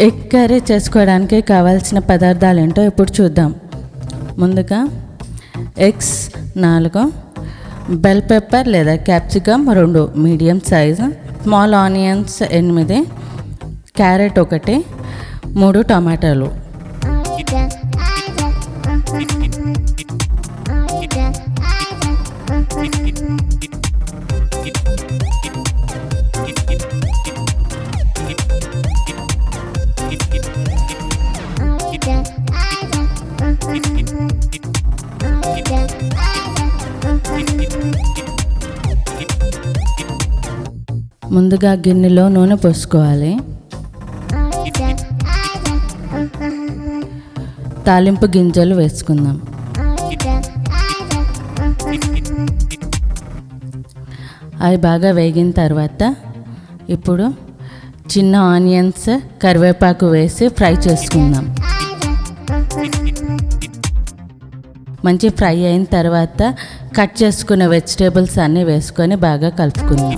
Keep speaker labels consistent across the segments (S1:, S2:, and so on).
S1: Egg curry చేసుకోవడానికి కావాల్సిన పదార్థాలు ఏంటో ఇప్పుడు చూద్దాం. ముందుగా ఎగ్స్ 4, బెల్ పెప్పర్ లేదా capsicum 2 medium size, small onions 8, carrot 1, 3 టమాటాలు. ముందుగా గిన్నెలో నూనె పోసుకోవాలి. తాలింపు గింజలు వేసుకుందాం. అవి బాగా వేగిన తర్వాత ఇప్పుడు చిన్న ఆనియన్స్, కరివేపాకు వేసి ఫ్రై చేసుకుందాం. మంచి ఫ్రై అయిన తర్వాత కట్ చేసుకున్న వెజిటేబుల్స్ అన్నీ వేసుకొని బాగా కలుపుకుందాం.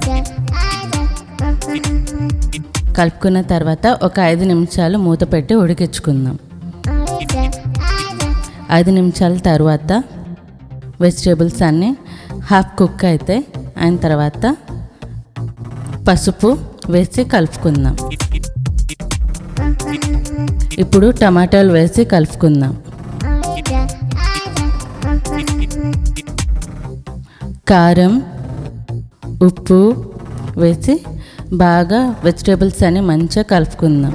S1: కలుపుకున్న తర్వాత ఒక 5 నిమిషాలు మూత పెట్టి ఉడికించుకుందాం. 5 నిమిషాల తర్వాత వెజిటేబుల్స్ అన్నీ హాఫ్ కుక్ అయితే అయిన తర్వాత పసుపు వేసి కలుపుకుందాం. ఇప్పుడు టమాటాలు వేసి కలుపుకుందాం. కారం, ఉప్పు వేసి బాగా వెజిటేబుల్స్ అన్ని మంచిగా కలుపుకుందాం.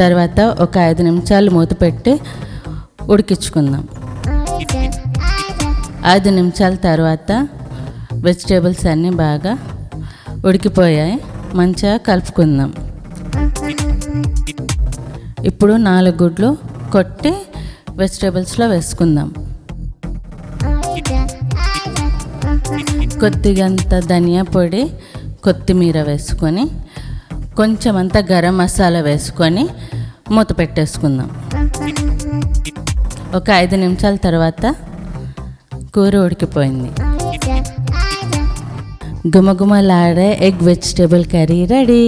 S1: తర్వాత ఒక 5 నిమిషాలు మూత పెట్టి ఉడికించుకుందాం. 5 నిమిషాల తర్వాత వెజిటేబుల్స్ అన్నీ బాగా ఉడికిపోయాయి, మంచిగా కలుపుకుందాం. ఇప్పుడు 4 గుడ్లు కొట్టి వెజిటేబుల్స్లో వేసుకుందాం. కొద్దిగంత ధనియా పొడి, కొత్తిమీర వేసుకొని కొంచెం అంత గరం మసాలా వేసుకొని మూత పెట్టేసుకుందాం. ఒక 5 నిమిషాల తర్వాత కూర ఉడికిపోయింది. గుమగుమలాడే ఎగ్ వెజిటేబుల్ కర్రీ రెడీ.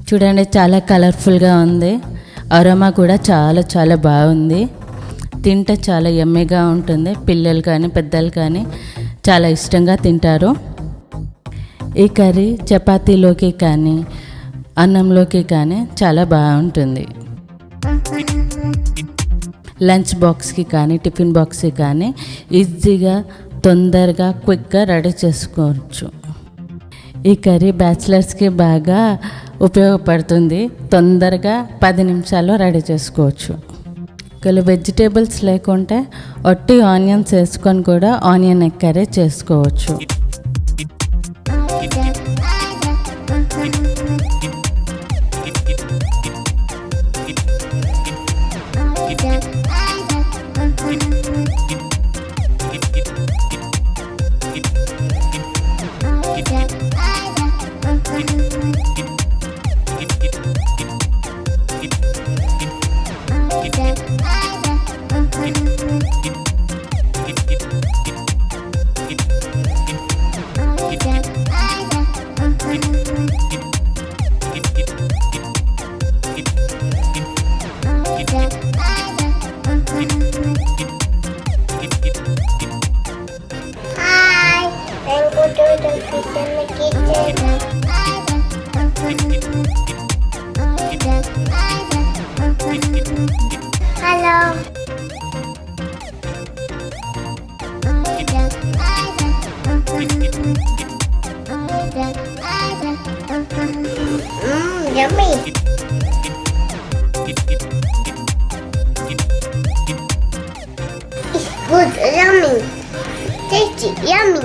S1: చూడండి, చాలా కలర్ఫుల్గా ఉంది. అరోమా కూడా చాలా చాలా బాగుంది. తింటే చాలా యమ్మీగా ఉంటుంది. పిల్లలు కానీ పెద్దలు కానీ చాలా ఇష్టంగా తింటారు. ఈ కర్రీ చపాతీలోకి కానీ అన్నంలోకి కానీ చాలా బాగుంటుంది. లంచ్ బాక్స్కి కానీ టిఫిన్ బాక్స్కి కానీ ఈజీగా, తొందరగా, క్విక్గా రెడీ చేసుకోవచ్చు. ఈ కర్రీ బ్యాచిలర్స్కి బాగా ఉపయోగపడుతుంది. తొందరగా 10 నిమిషాల్లో రెడీ చేసుకోవచ్చు. వెజిటేబుల్స్ లేకుంటే ఒట్టి ఆనియన్స్ వేసుకొని కూడా ఆనియన్ ఎగ్ కర్రీ చేసుకోవచ్చు.
S2: Yummy. It's good, yummy. Tasty, yummy.